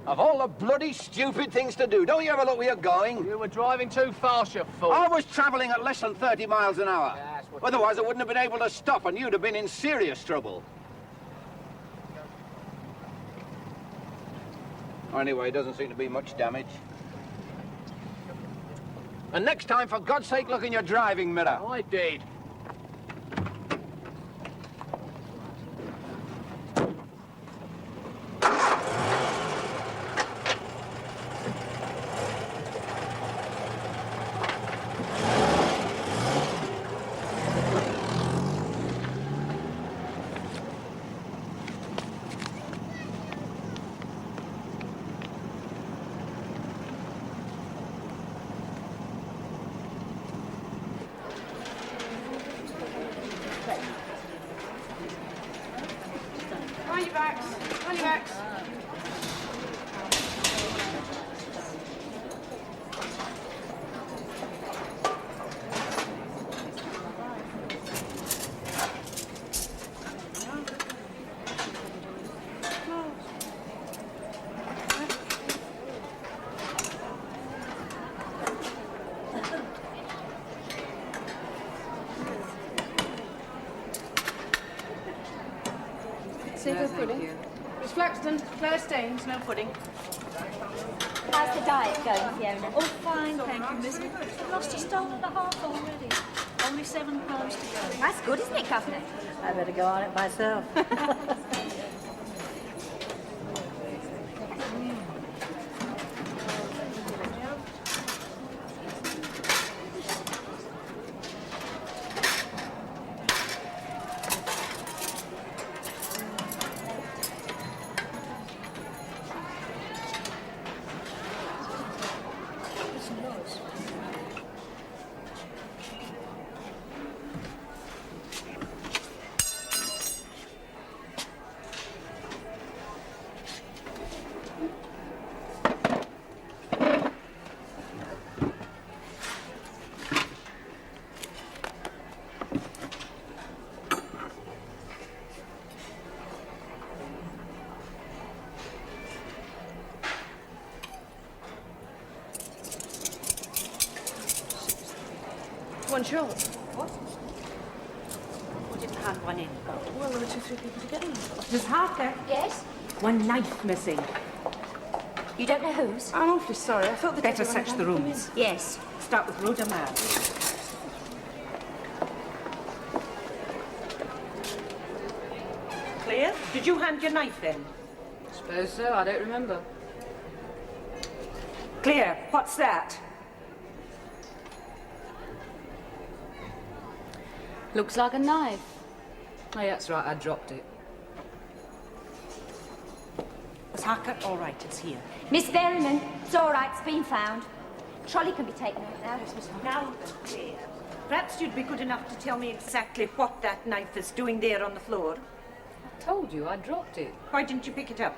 Of all the bloody stupid things to do, don't you ever look where you're going? You were driving too fast, you fool. I was travelling at less than 30 miles an hour. Yeah, that's what Otherwise, I wouldn't have been able to stop, and you'd have been in serious trouble. Anyway, it doesn't seem to be much damage. And next time, for God's sake, look in your driving mirror. I did. See no pudding. Miss Flaxton, Claire Staines, no pudding. How's the diet going, Fiona? Oh, fine, thank you, miss. I've lost a stone and a half already. Only 7 pounds to go. That's good, isn't it, Governor? I better go on it myself. One short. What? We didn't hand one in. Well, there were 2-3 people to get in. Miss Harker? Yes? One knife missing. You don't know whose? I'm awfully sorry. I thought the Better gentleman search the handed them rooms. Yes. Start with Rhoda Mann. Claire, did you hand your knife in? Suppose so. I don't remember. Claire, what's that? Looks like a knife. Oh, yeah, that's right. I dropped it. Miss Harker, all right, it's here. Miss Berryman, it's all right. It's been found. Trolley can be taken out now. Now, Claire, perhaps you'd be good enough to tell me exactly what that knife is doing there on the floor. I told you I dropped it. Why didn't you pick it up?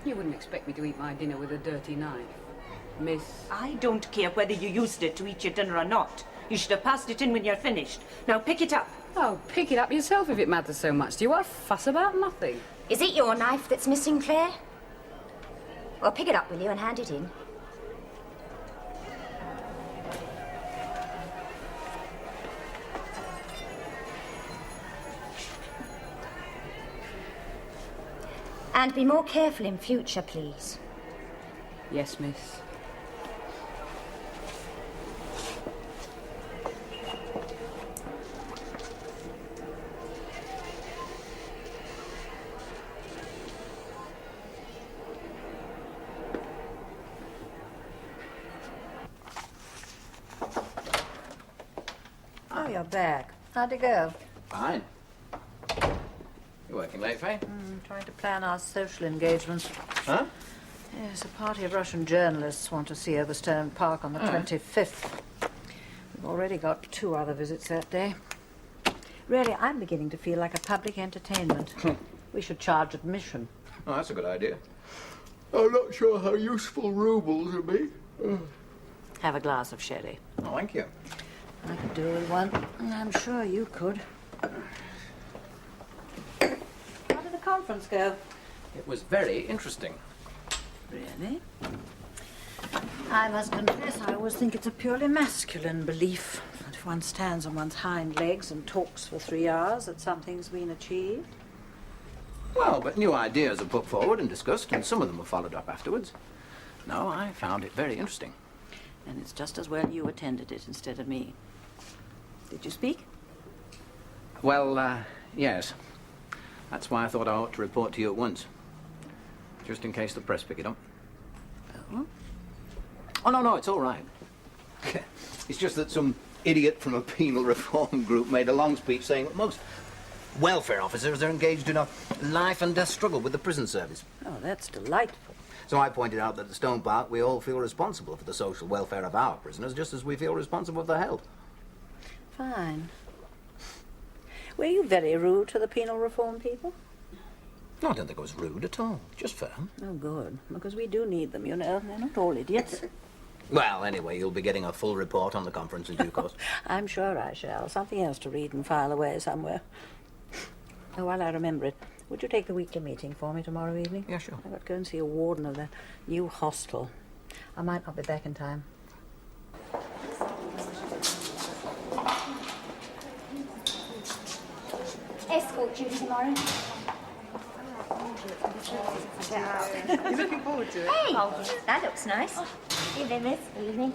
You wouldn't expect me to eat my dinner with a dirty knife, miss. I don't care whether you used it to eat your dinner or not. You should have passed it in when you're finished. Now pick it up. Oh, pick it up yourself if it matters so much. Do you want to fuss about nothing? Is it your knife that's missing, Claire? Well, pick it up, will you, and hand it in. And be more careful in future, please. Yes, miss. Oh, you're back. How'd it go? Fine. You working late, Faye? Trying to plan our social engagements. Huh? Yes, a party of Russian journalists want to see Overstone Park on the 25th. We've already got 2 other visits that day. Really, I'm beginning to feel like a public entertainment. We should charge admission. Oh, that's a good idea. I'm not sure how useful rubles will be. Have a glass of sherry. Oh, thank you. I could do with one. I'm sure you could. How did the conference go? It was very interesting. Really? I must confess, I always think it's a purely masculine belief that if one stands on one's hind legs and talks for 3 hours, that something's been achieved. Well, but new ideas are put forward and discussed, and some of them were followed up afterwards. No, I found it very interesting. And it's just as well you attended it instead of me. Did you speak? Well, yes. That's why I thought I ought to report to you at once. Just in case the press pick it up. Oh? Oh, no, it's all right. It's just that some idiot from a penal reform group made a long speech saying that most welfare officers are engaged in a life and death struggle with the prison service. Oh, that's delightful. So I pointed out that at Stone Park we all feel responsible for the social welfare of our prisoners, just as we feel responsible for their health. Fine. Were you very rude to the penal reform people? No, I don't think it was rude at all. Just firm. Oh, good. Because we do need them, you know. They're not all idiots. Well, anyway, you'll be getting a full report on the conference in due course. I'm sure I shall. Something else to read and file away somewhere. Oh, while I remember it, would you take the weekly meeting for me tomorrow evening? Yeah, sure. I've got to go and see a warden of the new hostel. I might not be back in time. Escort duty tomorrow. You looking forward to it? Hey, that looks nice. Evening, miss. Evening.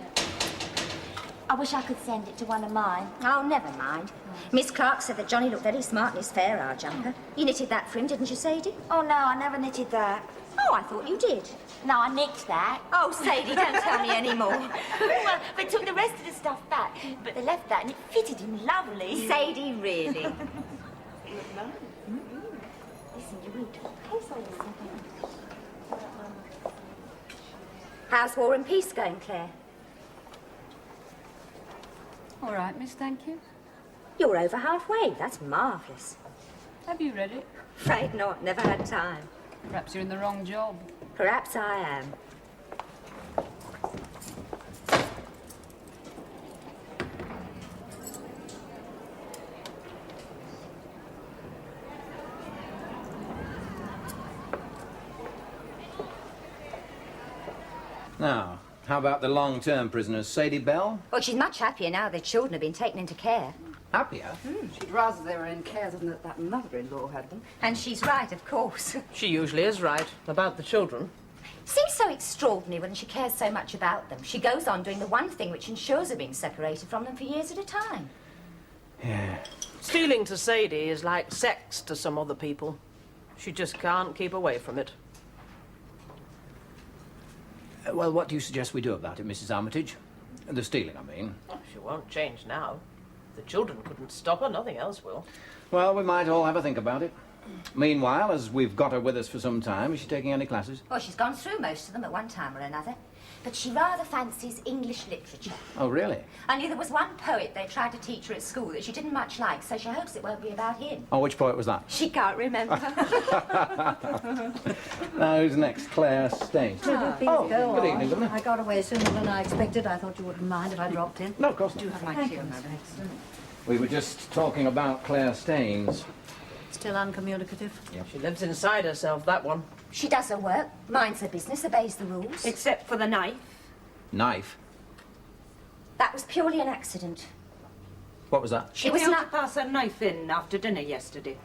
I wish I could send it to one of mine. Oh, never mind. Miss Clark said that Johnny looked very smart in his fair hour jumper. You knitted that for him, didn't you, Sadie? Oh, no, I never knitted that. Oh, I thought you did. No, I nicked that. Oh, Sadie, don't tell me any more. Well, they took the rest of the stuff back, but they left that and it fitted him lovely. Sadie, really? Listen, you read. How's War and Peace going, Claire? All right, miss, thank you. You're over halfway. That's marvellous. Have you read it? Afraid not. Never had time. Perhaps you're in the wrong job. Perhaps I am. Now, how about the long-term prisoners, Sadie Bell? Well, she's much happier now the children have been taken into care. Happier? She'd rather they were in care than that mother-in-law had them. And she's right, of course. She usually is right about the children. Seems so extraordinary when she cares so much about them. She goes on doing the one thing which ensures her being separated from them for years at a time. Yeah. Stealing to Sadie is like sex to some other people. She just can't keep away from it. Well, what do you suggest we do about it, Mrs. Armitage? The stealing, I mean. She won't change now. The children couldn't stop her, nothing else will. Well, we might all have a think about it. Meanwhile, as we've got her with us for some time, is she taking any classes? Well, she's gone through most of them at one time or another. But she rather fancies English literature. Oh, really? Only there was one poet they tried to teach her at school that she didn't much like, so she hopes it won't be about him. Oh, which poet was that? She can't remember. Now, who's next? Claire Staines. Please Oh, go good on. evening, Governor. I got away sooner than I expected. I thought you wouldn't mind if I dropped in. No, of course not. Do have my Thank tea you, on Miss that. Excellent. We were just talking about Claire Staines. Still uncommunicative. She lives inside herself, that one. She does her work, minds her business, obeys the rules. Except for the knife. Knife? That was purely an accident. What was that? She It was failed not- to pass her knife in after dinner yesterday.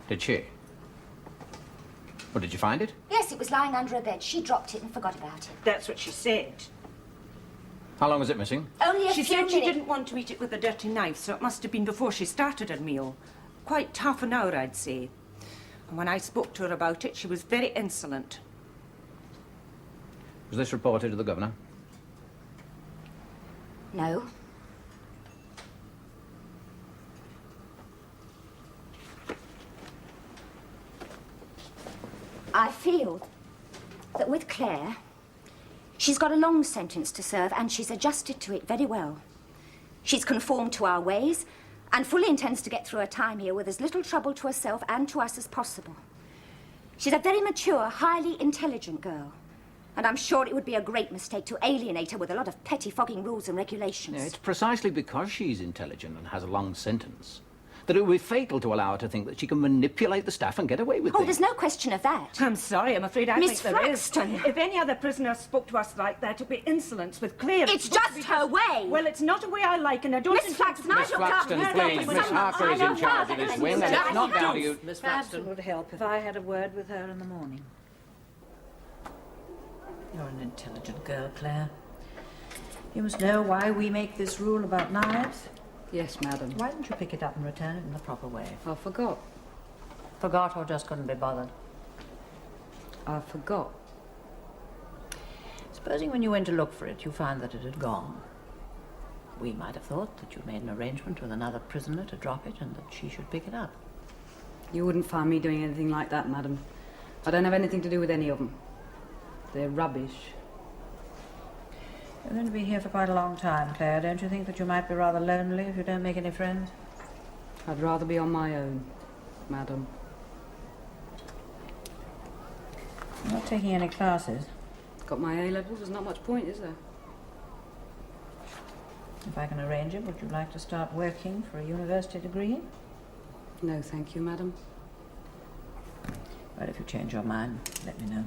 Did she? Well, did you find it? Yes, it was lying under a bed. She dropped it and forgot about it. That's what she said. How long was it missing? Only a She few said she minutes. didn't want to eat it with a dirty knife, so it must have been before she started her meal. Quite half an hour, I'd say. And when I spoke to her about it, she was very insolent. Was this reported to the governor? No. I feel that with Claire, she's got a long sentence to serve and she's adjusted to it very well. She's conformed to our ways and fully intends to get through her time here with as little trouble to herself and to us as possible. She's a very mature, highly intelligent girl. And I'm sure it would be a great mistake to alienate her with a lot of pettifogging rules and regulations. Yeah, it's precisely because she's intelligent and has a long sentence that it would be fatal to allow her to think that she can manipulate the staff and get away with Oh, things. there's no question of that. I'm sorry, I'm afraid I Miss think there is. Flaxton. If any other prisoner spoke to us like that, it'd be insolence with Claire. It's supposed to just be her way. Well, it's not a way I like, and I don't... Miss Flaxton, I Miss looked after Flaxton, her please. with Miss someone Harper is I in know charge rather of this than wing, you. and it's not down to you. Miss Perhaps it Flaxton. would help if I had a word with her in the morning. You're an intelligent girl, Claire. You must know why we make this rule about knives. Yes, madam. Why didn't you pick it up and return it in the proper way? I forgot. Forgot or just couldn't be bothered? I forgot. Supposing when you went to look for it, you found that it had gone. We might have thought that you made an arrangement with another prisoner to drop it and that she should pick it up. You wouldn't find me doing anything like that, madam. I don't have anything to do with any of them. They're rubbish. You're going to be here for quite a long time, Claire. Don't you think that you might be rather lonely if you don't make any friends? I'd rather be on my own, madam. You're not taking any classes. Got my A-levels, there's not much point, is there? If I can arrange it, would you like to start working for a university degree? No, thank you, madam. Well, if you change your mind, let me know.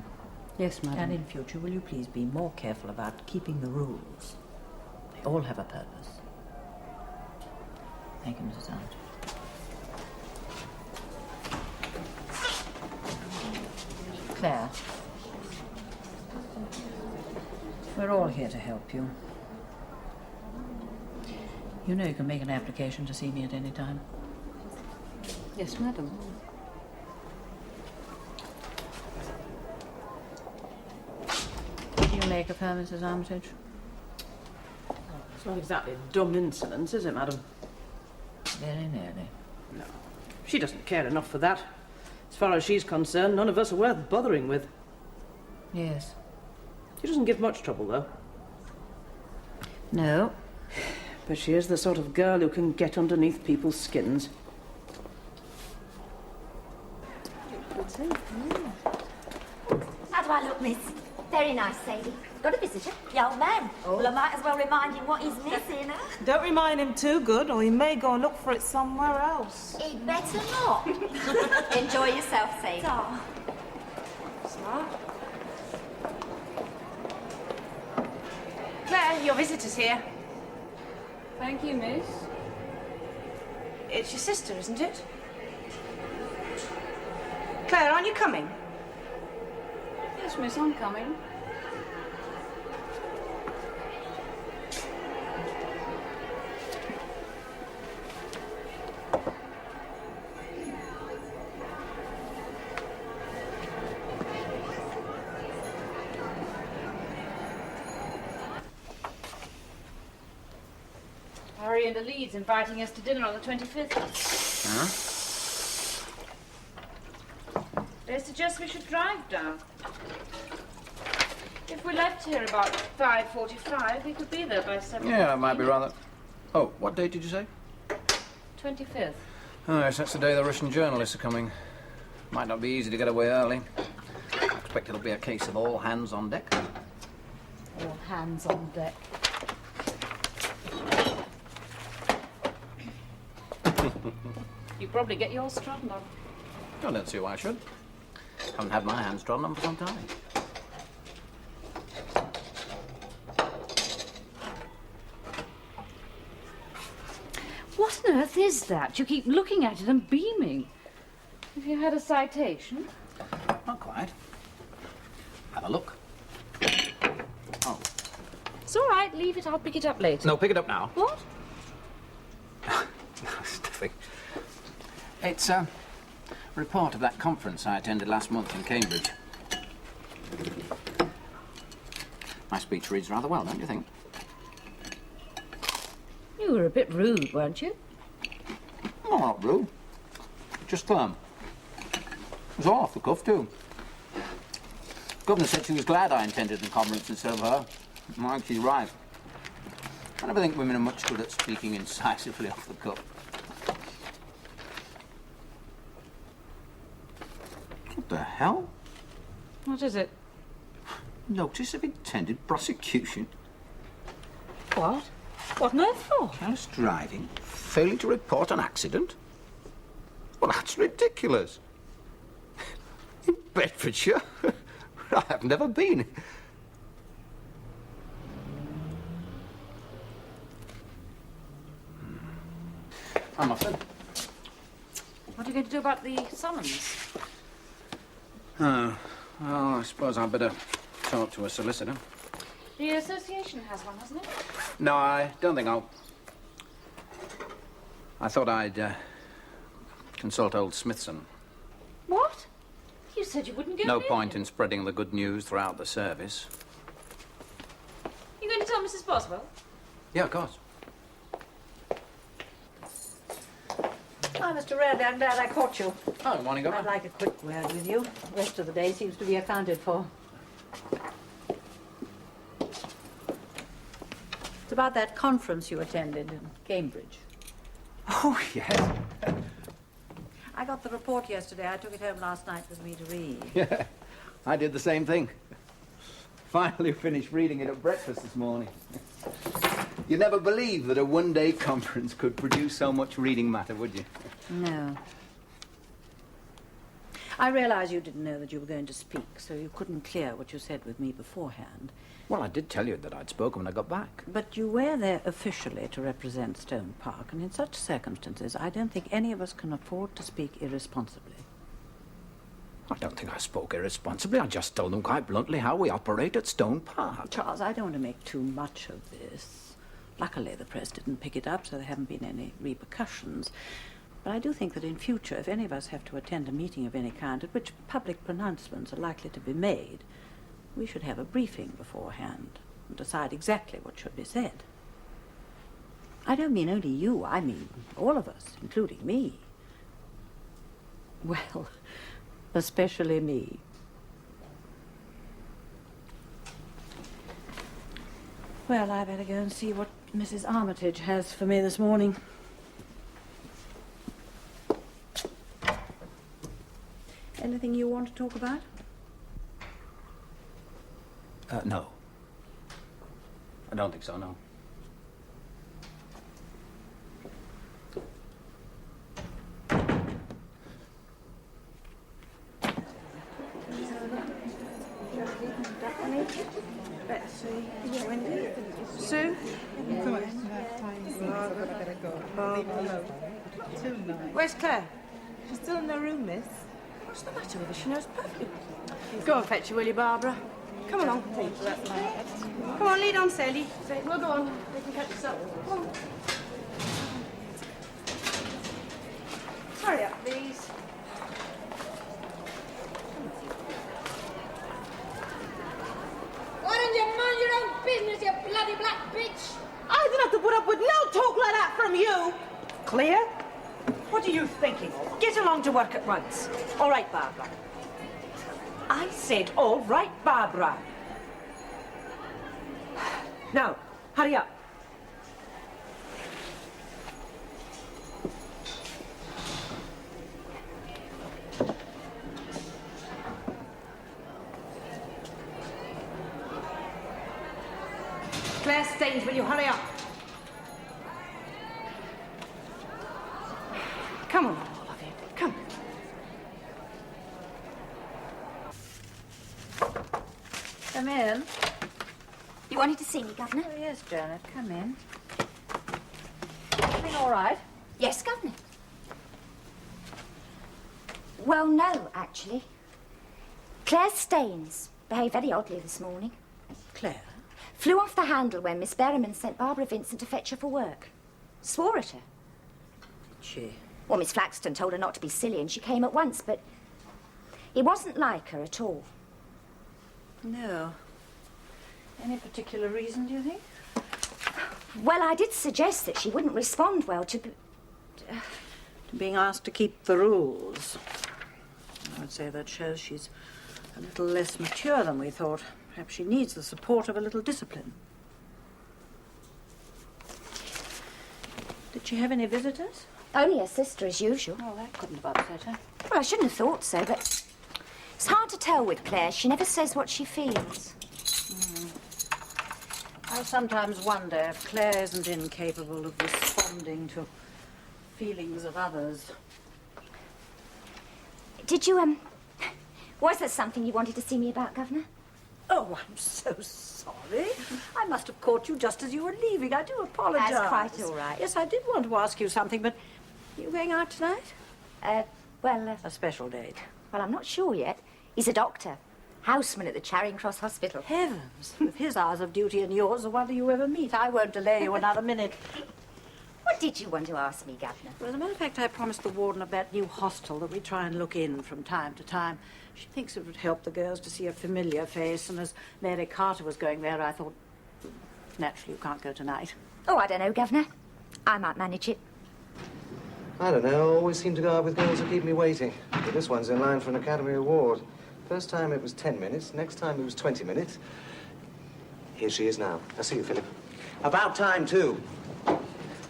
Yes, madam. And in future, will you please be more careful about keeping the rules? They all have a purpose. Thank you, Mrs. Arndt. Claire, we're all here to help you. You know you can make an application to see me at any time. Yes, madam. What do you make of her, Mrs. Armitage? It's not exactly dumb insolence, is it, madam? Very nearly. No. She doesn't care enough for that. As far as she's concerned, none of us are worth bothering with. Yes. She doesn't give much trouble, though. No. But she is the sort of girl who can get underneath people's skins. How do I look, miss? Very nice, Sadie. Got a visitor? The old man. Well, I might as well remind him what he's missing, huh? Don't remind him too good, or he may go and look for it somewhere else. He'd better not. Enjoy yourself, Sadie. Claire, your visitor's here. Thank you, miss. It's your sister, isn't it? Claire, aren't you coming? Yes, miss, I'm coming. Harry and the Leeds inviting us to dinner on the 25th. Huh? They suggest we should drive down. If we left here about 5:45, we could be there by 7. Yeah, that might be rather... Oh, what date did you say? 25th. Oh, yes, that's the day the Russian journalists are coming. Might not be easy to get away early. I expect it'll be a case of all hands on deck. All hands on deck. You probably get yours trodden on. I don't see why I should. Haven't had my hands trodden on for some time. What on earth is that? You keep looking at it and beaming. Have you had a citation? Not quite. right. Have a look. Oh. It's all right, leave it. I'll pick it up later. No, pick it up now. What? Stuffing. It's a report of that conference I attended last month in Cambridge. My speech reads rather well, don't you think? You were a bit rude, weren't you? No, not rude. Just firm. It was all off the cuff, too. The governor said she was glad I attended the conference instead of her. I think she's right. I never think women are much good at speaking incisively off the cuff. What the hell? What is it? Notice of intended prosecution. What? What on earth for? Careless driving, failing to report an accident. Well, that's ridiculous. In Bedfordshire? I have never been. I'm off then. What are you going to do about the summons? Oh, well, I suppose I'd better talk to a solicitor. The association has one, hasn't it? No, I don't think I'll... I thought I'd consult old Smithson. What? You said you wouldn't go No near point him. in spreading the good news throughout the service. You going to tell Mrs. Boswell? Yeah, of course. Oh, Mr. Radley, I'm glad I caught you. Oh, morning, I'd Governor. like a quick word with you. The rest of the day seems to be accounted for. It's about that conference you attended in Cambridge. Oh, yes. I got the report yesterday. I took it home last night with me to read. Yeah, I did the same thing. Finally finished reading it at breakfast this morning. You'd never believe that a one-day conference could produce so much reading matter, would you? No. I realize you didn't know that you were going to speak, so you couldn't clear what you said with me beforehand. Well, I did tell you that I'd spoken when I got back. But you were there officially to represent Stone Park, and in such circumstances, I don't think any of us can afford to speak irresponsibly. I don't think I spoke irresponsibly. I just told them quite bluntly how we operate at Stone Park. Charles, I don't want to make too much of this. Luckily, the press didn't pick it up, so there haven't been any repercussions. But I do think that in future, if any of us have to attend a meeting of any kind at which public pronouncements are likely to be made, we should have a briefing beforehand and decide exactly what should be said. I don't mean only you, I mean all of us, including me. Well, especially me. Well, I better go and see what Mrs. Armitage has for me this morning. Anything you want to talk about? No. I don't think so, no. Sue? Where's Claire? She's still in her room, miss. What's the matter with her? She knows perfectly. Go and fetch her, will you, Barbara? Come along. Come on, lead on, Sally. We'll go on. They can catch us up. Come on. Hurry up, please. Why don't you mind your own business, you bloody black bitch? I didn't have to put up with no talk like that from you. Clear? What are you thinking of? Get along to work at once. All right, Barbara. I said, all right, Barbara. Now, hurry up. Claire Staines, will you hurry up? Come on, all of you. Come. Come in. You wanted to see me, Governor? Oh, yes, Janet, come in. Everything all right? Yes, Governor. Well, no, actually. Claire Staines behaved very oddly this morning. Claire? Flew off the handle when Miss Berriman sent Barbara Vincent to fetch her for work. Swore at her. Did she? Well, Miss Flaxton told her not to be silly and she came at once, but it wasn't like her at all. No. Any particular reason, do you think? Well, I did suggest that she wouldn't respond well to Being asked to keep the rules. I would say that shows she's a little less mature than we thought. Perhaps she needs the support of a little discipline. Did she have any visitors? only her sister as usual. Oh, that couldn't have upset her. Well, I shouldn't have thought so, but it's hard to tell with Claire. She never says what she feels. I sometimes wonder if Claire isn't incapable of responding to feelings of others. Did you, was there something you wanted to see me about, Governor? Oh, I'm so sorry. I must have caught you just as you were leaving. I do apologize. That's quite all right. Yes, I did want to ask you something, but you going out tonight? A special date. Well, I'm not sure yet. He's a doctor. Houseman at the Charing Cross Hospital. Heavens, with his hours of duty and yours, I wonder you ever meet. I won't delay you another minute. What did you want to ask me, Governor? Well, as a matter of fact, I promised the warden of that new hostel that we try and look in from time to time. She thinks it would help the girls to see a familiar face, and as Mary Carter was going there, I thought, naturally, you can't go tonight. Oh, I don't know, Governor. I might manage it. I don't know. I always seem to go out with girls who keep me waiting. But this one's in line for an Academy Award. First time it was 10 minutes. Next time it was 20 minutes. Here she is now. I'll see you, Philip. About time, too.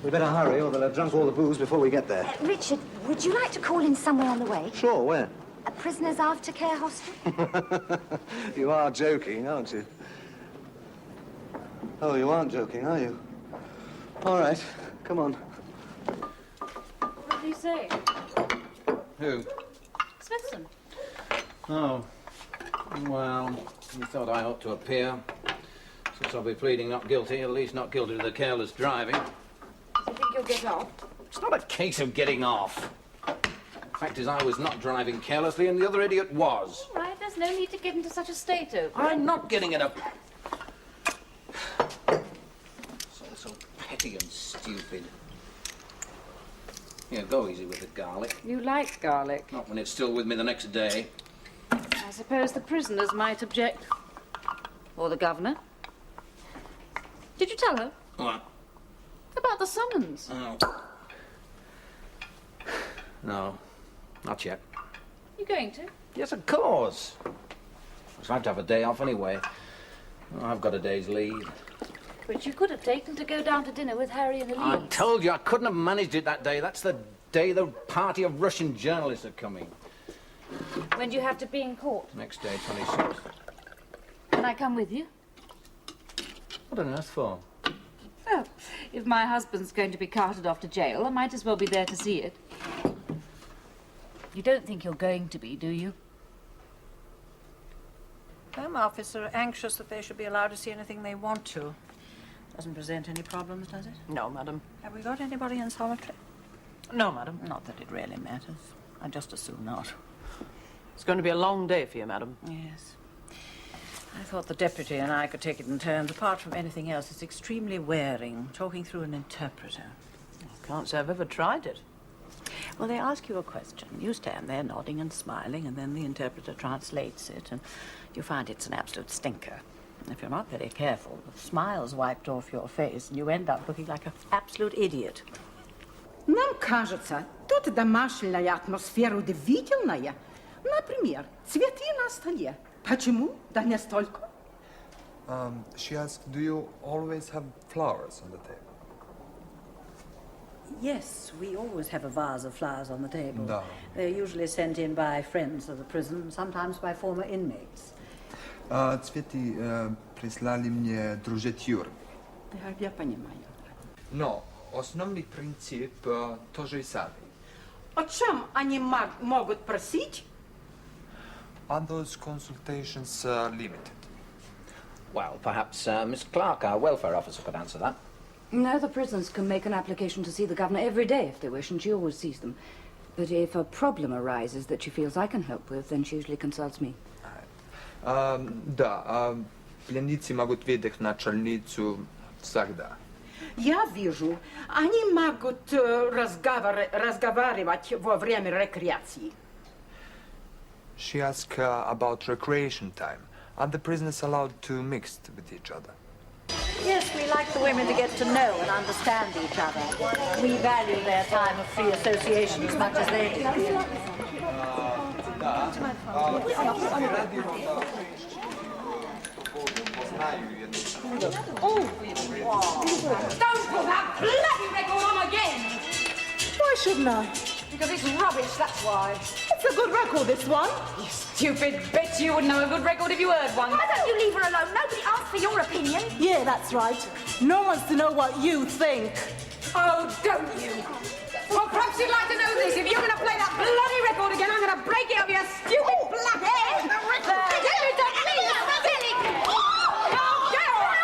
We better hurry, or they'll have drunk all the booze before we get there. Richard, would you like to call in somewhere on the way? Sure, where? A prisoner's aftercare hostel? You are joking, aren't you? Oh, you aren't joking, are you? All right, come on. What did he say? Who? Smithson. Oh. Well, he thought I ought to appear. Since I'll be pleading not guilty, at least not guilty of the careless driving. Do you think you'll get off? It's not a case of getting off. Fact is, I was not driving carelessly, and the other idiot was. All right, there's no need to get into such a state, Oak. I'm not getting it up. It's all so petty and stupid. Yeah, go easy with the garlic. You like garlic. Not when it's still with me the next day. I suppose the prisoners might object. Or the governor. Did you tell her? What? About the summons. Oh. No, not yet. You going to? Yes, of course. I'd have to have a day off anyway. Oh, I've got a day's leave. Which you could have taken to go down to dinner with Harry and the I Lees. told you I couldn't have managed it that day. That's the day the party of Russian journalists are coming. When do you have to be in court? Next day, 26th. Can I come with you? What on earth for? Well, if my husband's going to be carted off to jail, I might as well be there to see it. You don't think you're going to be, do you? Home Office are anxious that they should be allowed to see anything they want to. Doesn't present any problems, does it? No, madam. Have we got anybody in solitary? No, madam. Not that it really matters. I'd just as soon not. It's going to be a long day for you, madam. Yes. I thought the deputy and I could take it in turns. Apart from anything else, it's extremely wearing, talking through an interpreter. I can't say I've ever tried it. Well, they ask you a question. You stand there nodding and smiling, and then the interpreter translates it, and you find it's an absolute stinker. And if you're not very careful, the smile's wiped off your face, and you end up looking like an absolute idiot. Нам кажется, тут домашняя атмосфера удивительная. Например, цветы на столе. Почему? Да не столько. She asked, do you always have flowers on the table? Yes, we always have a vase of flowers on the table. Да. They're usually sent in by friends of the prison, sometimes by former inmates. Цветы прислали мне дружить Юр. Я понимаю. Но основный принцип тот же самый. О чем они могут просить? Adult consultations are limited. Well, perhaps Miss Clark, our welfare officer, could answer that. No, the prisoners can make an application to see the governor every day if they wish, and she always sees them. But if a problem arises that she feels I can help with, then she usually consults me. Да, пленницы могут видеть начальницу всегда. Я вижу, они могут разговаривать во время рекреации. She asked about recreation time. Are the prisoners allowed to mix with each other? Yes, we like the women to get to know and understand each other. We value their time of free association as much as they do. Don't put that bloody record on again! Why shouldn't I? Because it's rubbish, that's why. It's a good record, this one. You stupid bitch, you wouldn't know a good record if you heard one. Why don't you leave her alone? Nobody asked for your opinion. Yeah, that's right. No one's to know what you think. Oh, don't you? Well, perhaps you'd like to know this. If you're going to play that bloody record again, I'm going to break it up your stupid black head. The record. Give it to me, you silly. Oh, get off.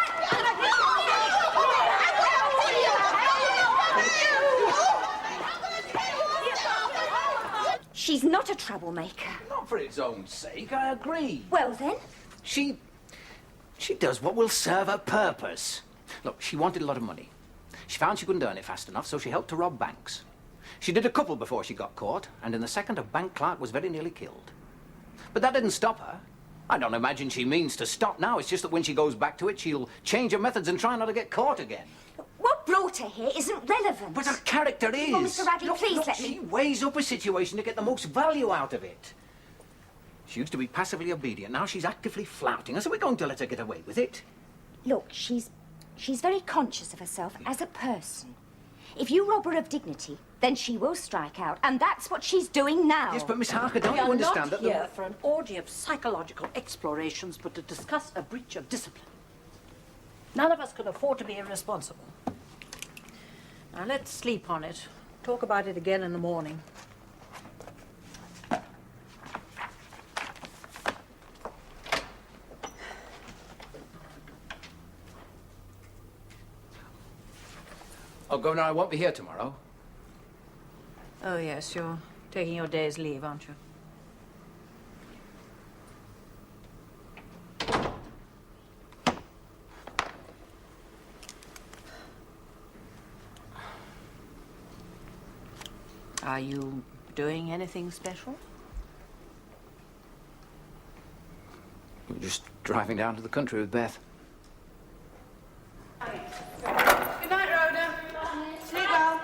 She's not a troublemaker. Not for its own sake, I agree. Well, then. She does what will serve her purpose. Look, she wanted a lot of money. She found she couldn't earn it fast enough, so she helped to rob banks. She did a couple before she got caught, and in the second, a bank clerk was very nearly killed. But that didn't stop her. I don't imagine she means to stop now. It's just that when she goes back to it, she'll change her methods and try not to get caught again. What brought her here isn't relevant. But her character is. Well, Mr. Radley, please let me... She weighs up a situation to get the most value out of it. She used to be passively obedient. Now she's actively flouting us. Are we going to let her get away with it? Look, she's very conscious of herself as a person. If you rob her of dignity, then she will strike out, and that's what she's doing now. Yes, but Miss Harker, don't We you are understand not that... here for an orgy of psychological explorations, but to discuss a breach of discipline. None of us can afford to be irresponsible. Now, let's sleep on it. Talk about it again in the morning. Oh, Governor, I won't be here tomorrow. Oh, yes, you're taking your day's leave, aren't you? Are you doing anything special? We're just driving down to the country with Beth. Good night, Rhoda. Sleep well.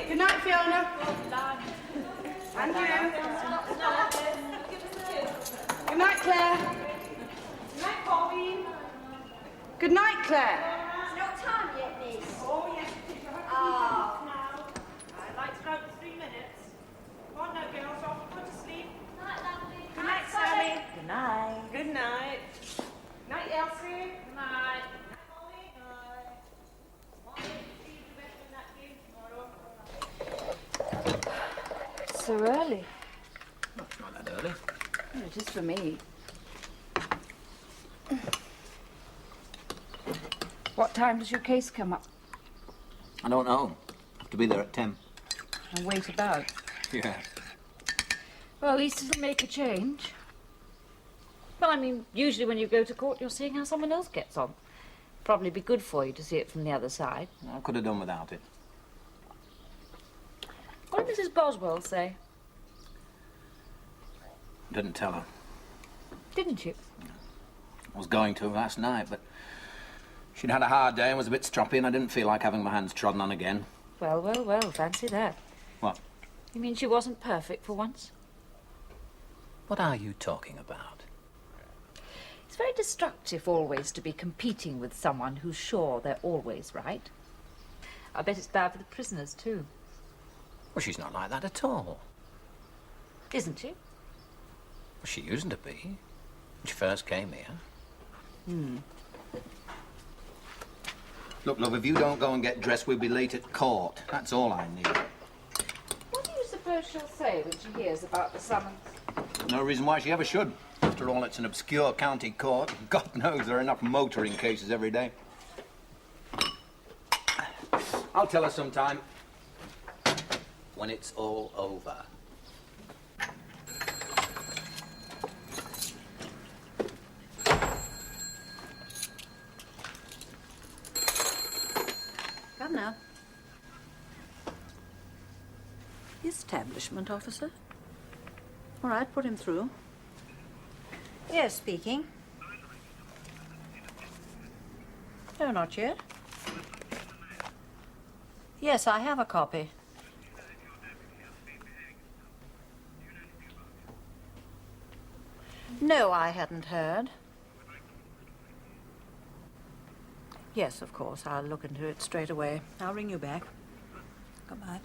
Good night, Fiona. And you. Good night, Claire. Good night, Pauline. Good night, Claire. It's not time yet, miss. Oh, yes, it is. Now. I'd like to go for 3 minutes. Come on now, girls. Off to go to sleep. Good night, Sally. Good night. Good night. Night, Elsie. Good night. So early. Not that early. Well, it is for me. What time does your case come up? I don't know. Have to be there at 10. And wait about. Yeah. Well, at least it'll make a change. Well, I mean, usually when you go to court, you're seeing how someone else gets on. Probably be good for you to see it from the other side. I could have done without it. What did Mrs. Boswell say? Didn't tell her. Didn't you? I was going to last night, but she'd had a hard day and was a bit stroppy, and I didn't feel like having my hands trodden on again. Well, well, well, fancy that. What? You mean she wasn't perfect for once? What are you talking about? It's very destructive always to be competing with someone who's sure they're always right. I bet it's bad for the prisoners, too. Well, she's not like that at all. Isn't she? Well, she used to be when she first came here. Look, love, if you don't go and get dressed, we'll be late at court. That's all I need. What do you suppose she'll say when she hears about the summons? No reason why she ever should. After all, it's an obscure county court. God knows there are enough motoring cases every day. I'll tell her sometime. When it's all over. Establishment officer? All right, put him through. Yes, speaking. No, not yet. Yes, I have a copy. No, I hadn't heard. Yes, of course. I'll look into it straight away. I'll ring you back. Goodbye.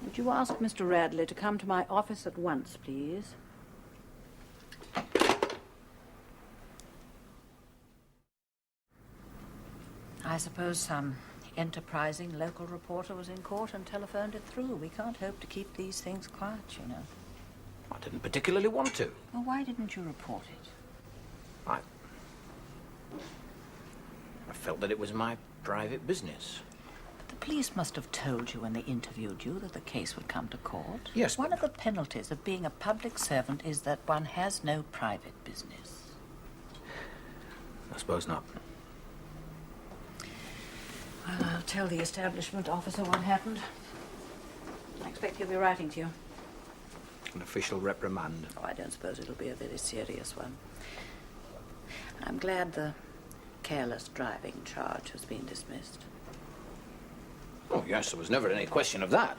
Would you ask Mr. Radley to come to my office at once, please? I suppose some enterprising local reporter was in court and telephoned it through. We can't hope to keep these things quiet, you know. I didn't particularly want to. Well, why didn't you report it? I felt that it was my private business. The police must have told you when they interviewed you that the case would come to court. Yes. One of the penalties of being a public servant is that one has no private business. I suppose not. Well, I'll tell the establishment officer what happened. I expect he'll be writing to you. An official reprimand. Oh, I don't suppose it'll be a very serious one. I'm glad the careless driving charge has been dismissed. Oh, yes, there was never any question of that.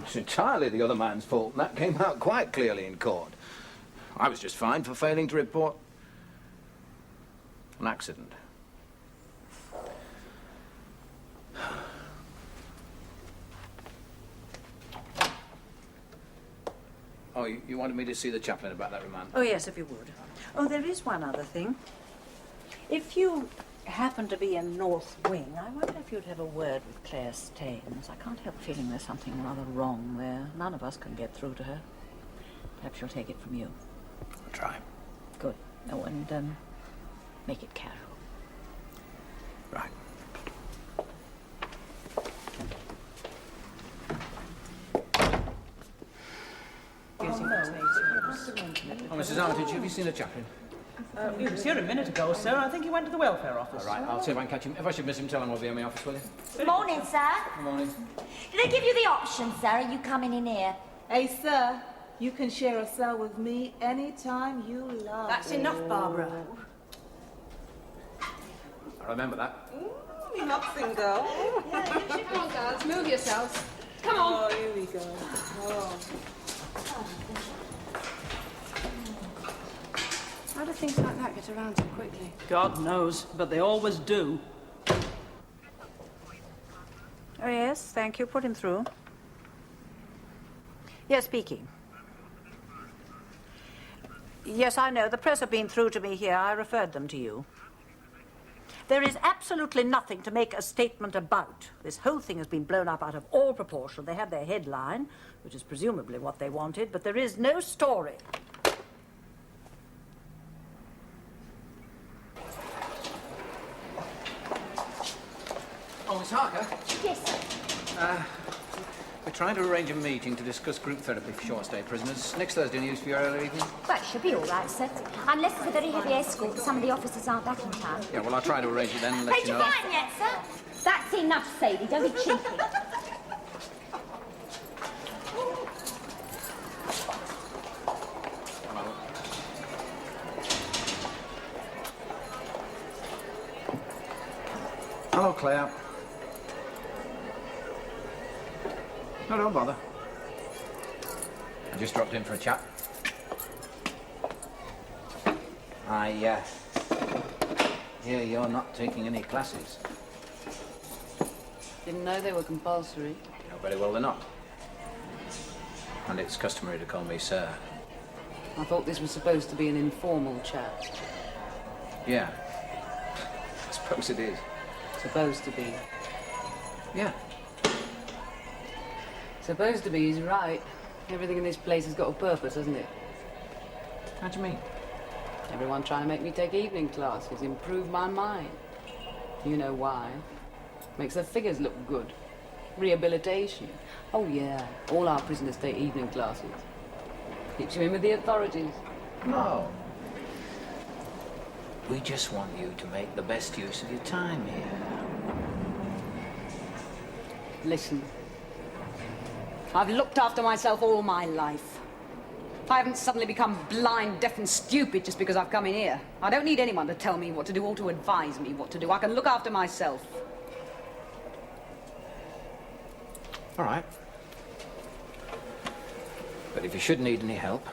It's entirely the other man's fault, and that came out quite clearly in court. I was just fined for failing to report an accident. Oh, you wanted me to see the chaplain about that remand? Oh, yes, if you would. Oh, there is one other thing. If you happen to be in North Wing, I wonder if you'd have a word with Claire Staines. I can't help feeling there's something rather wrong there. None of us can get through to her. Perhaps she'll take it from you. I'll try. Good. Oh, and make it casual. Right. Oh, Mrs. Armitage, have you seen the chaplain? He was here a minute ago, sir. I think he went to the welfare office. All right, I'll see if I can catch him. If I should miss him, tell him I'll be in my office, will you? Morning, sir. Good morning. Did they give you the option, sir? Are you coming in here? Hey, sir, you can share a cell with me anytime you love. That's enough, Barbara. I remember that. Me not single. Come on, girls, move yourselves. Come on. Oh, here we go. Oh. How do things like that get around so quickly? God knows, but they always do. Oh, yes, thank you. Put him through. Yes, speaking. Yes, I know. The press have been through to me here. I referred them to you. There is absolutely nothing to make a statement about. This whole thing has been blown up out of all proportion. They had their headline, which is presumably what they wanted, but there is no story. Oh, Miss Harker? Yes, sir. We're trying to arrange a meeting to discuss group therapy for short-stay prisoners. Next Thursday news for your early evening? Well, it should be all right, sir. Unless it's a very heavy escort, some of the officers aren't back in time. Yeah, well, I'll try to arrange it then and let Paid you your know. fine yet, sir? That's enough, Sadie. Don't be cheeky. Hello, Claire. No, don't bother. I just dropped in for a chat. I hear you're not taking any classes. Didn't know they were compulsory. No, very well they're not. And it's customary to call me sir. I thought this was supposed to be an informal chat. Yeah. I Suppose it is. Supposed to be. Yeah. Supposed to be, he's right. Everything in this place has got a purpose, hasn't it? How do you mean? Everyone trying to make me take evening classes, improve my mind. You know why. Makes their figures look good. Rehabilitation. Oh yeah, all our prisoners take evening classes. Keeps you in with the authorities. No. We just want you to make the best use of your time here. Listen. I've looked after myself all my life. I haven't suddenly become blind, deaf and stupid just because I've come in here. I don't need anyone to tell me what to do or to advise me what to do. I can look after myself. All right. But if you should need any help,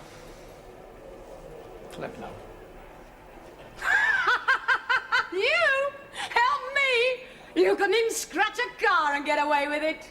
let me know. You? Help me? You can even scratch a car and get away with it.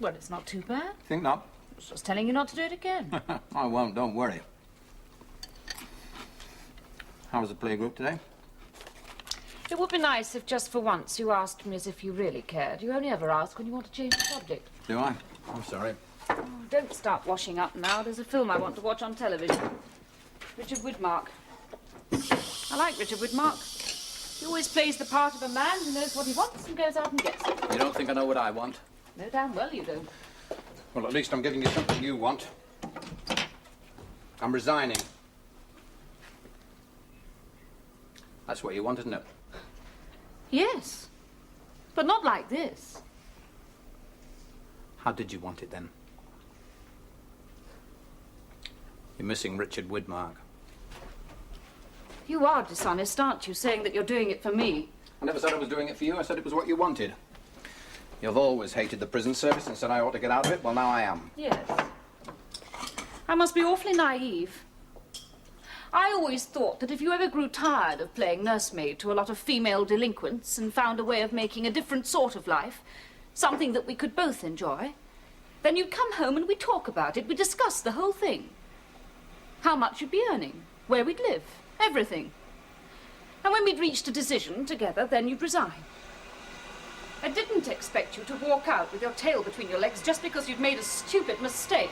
Well, it's not too bad. Think not? I was just telling you not to do it again. I won't, don't worry. How was the playgroup today? It would be nice if just for once you asked me as if you really cared. You only ever ask when you want to change the subject. Do I? I'm sorry. Oh, don't start washing up now. There's a film I want to watch on television. Richard Widmark. I like Richard Widmark. He always plays the part of a man who knows what he wants and goes out and gets it. You don't think I know what I want? No, damn well you don't. Well, at least I'm giving you something you want. I'm resigning. That's what you want, isn't it? Yes, but not like this. How did you want it then? You're missing Richard Widmark. You are dishonest, aren't you, saying that you're doing it for me? I never said I was doing it for you. I said it was what you wanted. You've always hated the prison service and said I ought to get out of it. Well, now I am. Yes. I must be awfully naive. I always thought that if you ever grew tired of playing nursemaid to a lot of female delinquents and found a way of making a different sort of life, something that we could both enjoy, then you'd come home and we'd talk about it. We'd discuss the whole thing. How much you'd be earning, where we'd live, everything. And when we'd reached a decision together, then you'd resign. I didn't expect you to walk out with your tail between your legs just because you'd made a stupid mistake.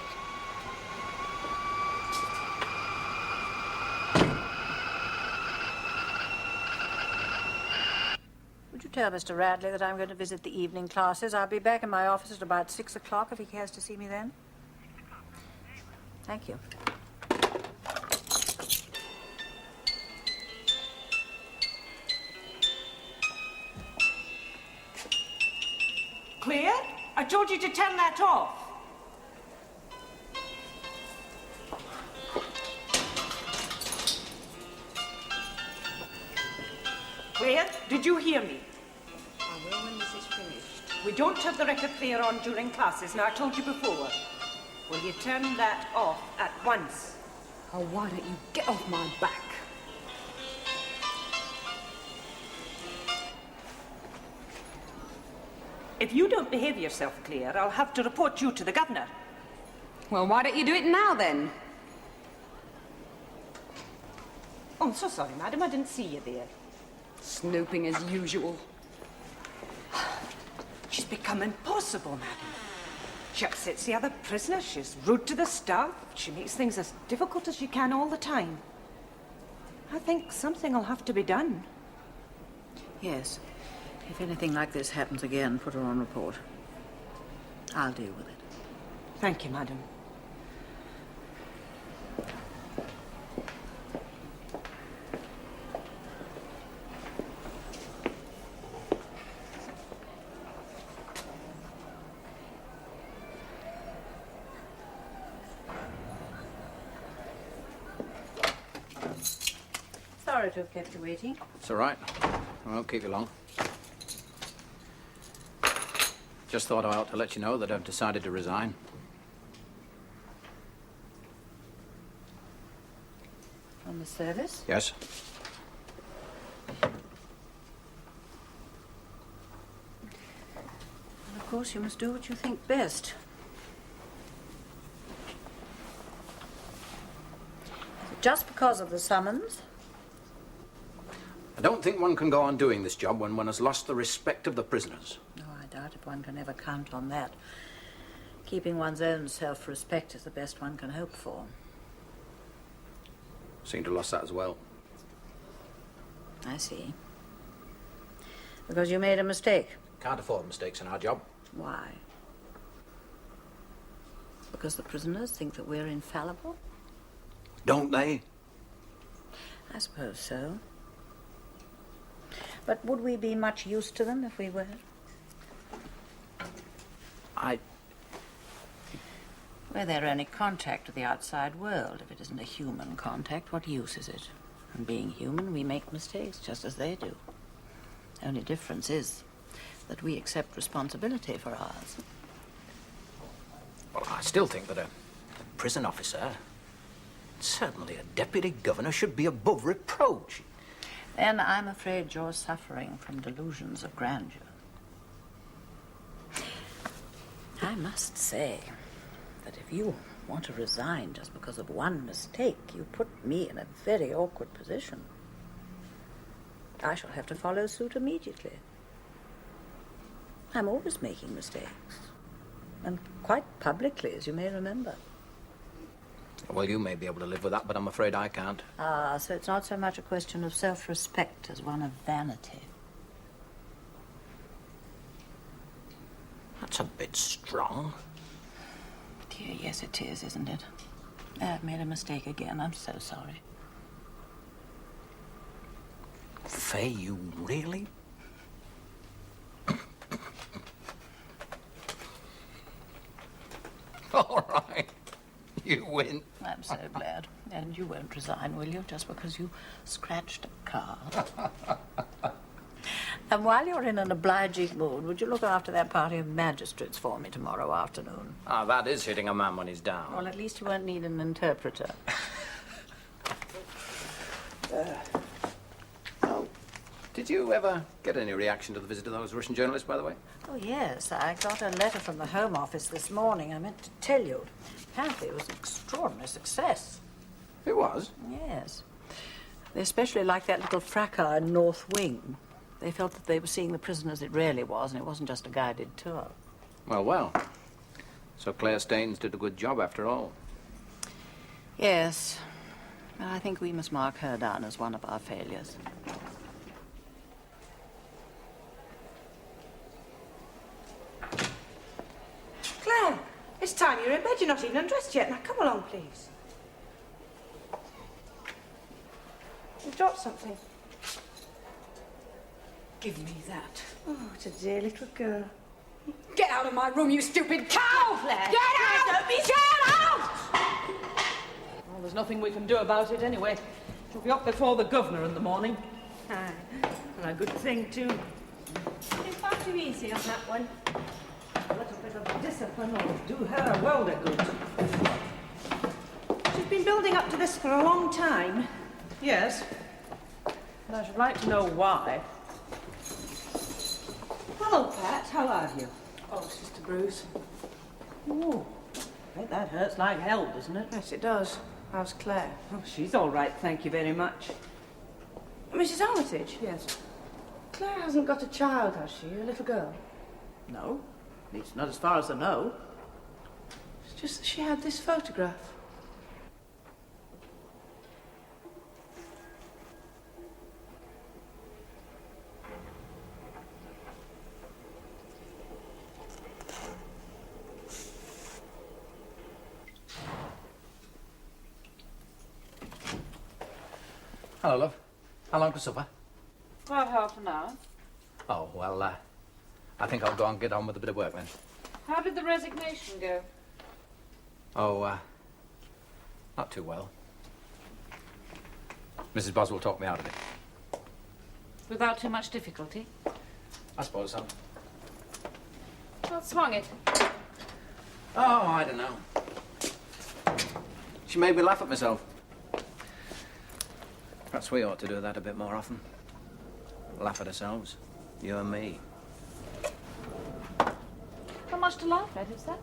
Would you tell Mr. Radley that I'm going to visit the evening classes? I'll be back in my office at about 6 o'clock if he cares to see me then. Thank you. Clear? I told you to turn that off. Claire, did you hear me? I will when this is finished. We don't have the record player on during classes, now I told you before. Will you turn that off at once? Oh, why don't you get off my back? If you don't behave yourself, Claire, I'll have to report you to the governor. Well, why don't you do it now, then? Oh, I'm so sorry, madam, I didn't see you there. Snooping as usual. She's become impossible, madam. She upsets the other prisoners, she's rude to the staff, she makes things as difficult as she can all the time. I think something will have to be done. Yes. If anything like this happens again, put her on report. I'll deal with it. Thank you, madam. Sorry to have kept you waiting. It's all right. I won't keep you long. Just thought I ought to let you know that I've decided to resign. From the service? Yes. And of course, you must do what you think best. Just because of the summons? I don't think one can go on doing this job when one has lost the respect of the prisoners. No, I doubt if one can ever count on that. Keeping one's own self-respect is the best one can hope for. Seem to have lost that as well. I see. Because you made a mistake. Can't afford mistakes in our job. Why? Because the prisoners think that we're infallible? Don't they? I suppose so. But would we be much use to them if we were? We're their only contact with the outside world. If it isn't a human contact, what use is it? And being human, we make mistakes just as they do. Only difference is that we accept responsibility for ours. Well, I still think that a prison officer, certainly a deputy governor, should be above reproach. Then I'm afraid you're suffering from delusions of grandeur. I must say that if you want to resign just because of one mistake, you put me in a very awkward position. I shall have to follow suit immediately. I'm always making mistakes, and quite publicly, as you may remember. Well, you may be able to live with that, but I'm afraid I can't. Ah, so it's not so much a question of self-respect as one of vanity. That's a bit strong. Dear, yes it is, isn't it? I've made a mistake again. I'm so sorry. Faye, you really? All right. You win. I'm so glad. And you won't resign, will you, just because you scratched a card? And while you're in an obliging mood, would you look after that party of magistrates for me tomorrow afternoon? Ah, that is hitting a man when he's down. Well, at least you won't need an interpreter. Did you ever get any reaction to the visit of those Russian journalists, by the way? Oh, yes. I got a letter from the Home Office this morning. I meant to tell you. Apparently it was an extraordinary success. It was? Yes. They especially liked that little fracas in North Wing. They felt that they were seeing the prison as it really was, and it wasn't just a guided tour. Well, well. So Claire Staines did a good job after all. Yes. But I think we must mark her down as one of our failures. Claire, it's time you're in bed. You're not even undressed yet. Now, come along, please. You've dropped something. Give me that. Oh, it's a dear little girl. Get out of my room, you stupid cow! Claire, Get out! don't be- Get out! Well, there's nothing we can do about it anyway. She'll be up before the governor in the morning. Aye. And a good thing, too. In fact, too easy on that one. A little bit of discipline will do her a world of good. She's been building up to this for a long time. Yes. And I should like to know why. Hello, Pat. How are you? Oh, Sister Bruce. Oh, I bet that hurts like hell, doesn't it? Yes, it does. How's Claire? Oh, she's all right, thank you very much. Mrs. Armitage? Yes. Claire hasn't got a child, has she? A little girl? No. At least not as far as I know. It's just that she had this photograph. Hello, love. How long for supper? About half an hour. Oh, well, I think I'll go and get on with a bit of work then. How did the resignation go? Oh, not too well. Mrs. Boswell talked me out of it. Without too much difficulty? I suppose so. Well, What swung it? Oh, I don't know. She made me laugh at myself. Perhaps we ought to do that a bit more often. Laugh at ourselves. You and me. Not much to laugh at, is there?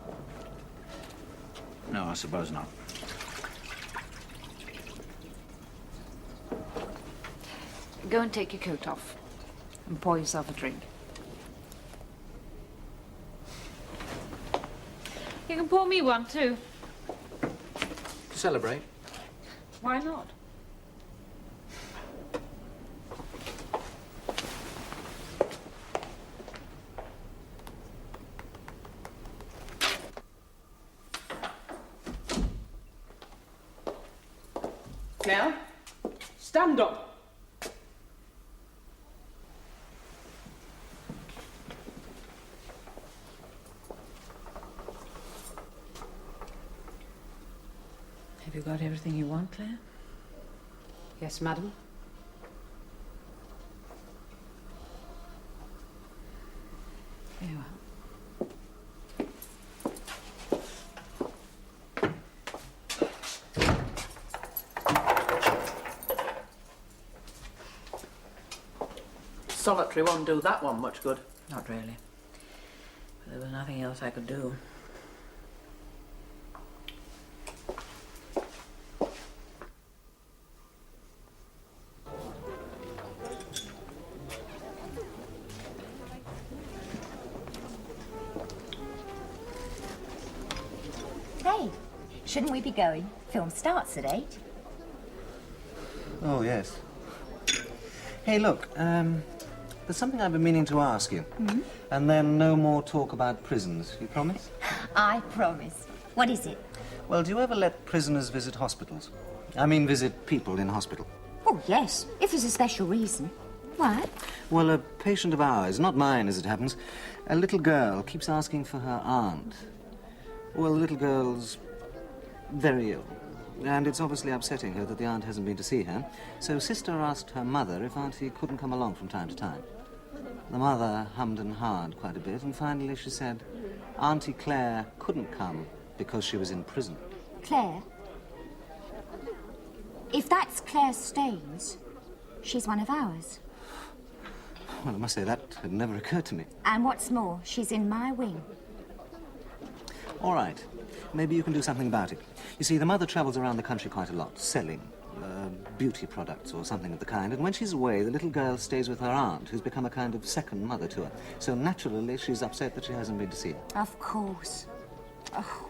No, I suppose not. Go and take your coat off and pour yourself a drink. You can pour me one, too. To celebrate. Why not? Now, stand up. Have you got everything you want, Claire? Yes, madam. Here you are. Solitary won't do that one much good. Not really. But there was nothing else I could do. Hey, shouldn't we be going? Film starts at 8. Oh, yes. Hey, look, there's something I've been meaning to ask you. Hmm? And then no more talk about prisons. You promise? I promise. What is it? Well, do you ever let prisoners visit hospitals? I mean, visit people in hospital. Oh, yes, if there's a special reason. What? Well, a patient of ours, not mine as it happens, a little girl keeps asking for her aunt. Well, the little girl's very ill, and it's obviously upsetting her that the aunt hasn't been to see her. So Sister asked her mother if Auntie couldn't come along from time to time. The mother hummed and hawed quite a bit, and finally she said Auntie Claire couldn't come because she was in prison. Claire? If that's Claire Staines, she's one of ours. Well, I must say that had never occurred to me. And what's more, she's in my wing. All right. Maybe you can do something about it. You see, the mother travels around the country quite a lot, selling beauty products or something of the kind, and when she's away, the little girl stays with her aunt, who's become a kind of second mother to her. So naturally, she's upset that she hasn't been to see her. Of course. Oh,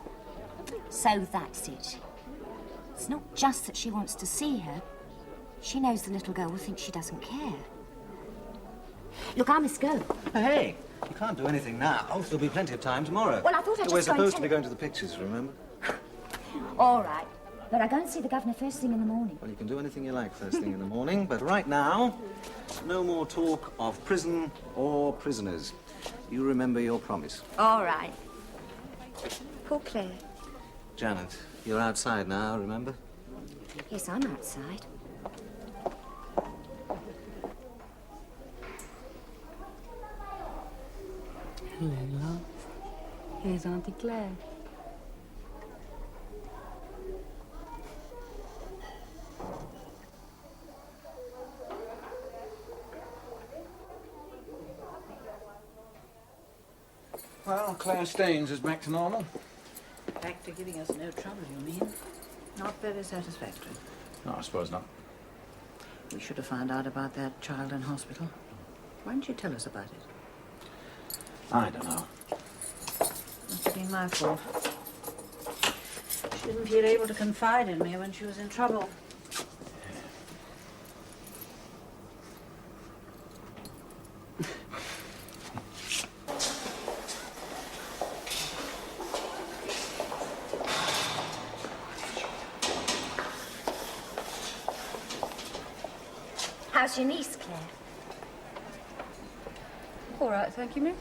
so that's it. It's not just that she wants to see her. She knows the little girl will think she doesn't care. Look, I must go. Hey, you can't do anything now. There'll be plenty of time tomorrow. Well, I thought I'd just We're go and supposed tell to be her. going to the pictures, remember? All right. But I go and see the governor first thing in the morning. Well, you can do anything you like first thing in the morning, but right now, no more talk of prison or prisoners. You remember your promise. All right. Poor Claire. Janet, you're outside now, remember? Yes, I'm outside. Hello, love. Here's Auntie Claire. Well, Claire Staines is back to normal. Back to giving us no trouble, you mean? Not very satisfactory. No, I suppose not. We should have found out about that child in hospital. Why didn't you tell us about it? I don't know. Must have been my fault. She didn't feel able to confide in me when she was in trouble. How's your niece, Claire? All right, thank you, miss.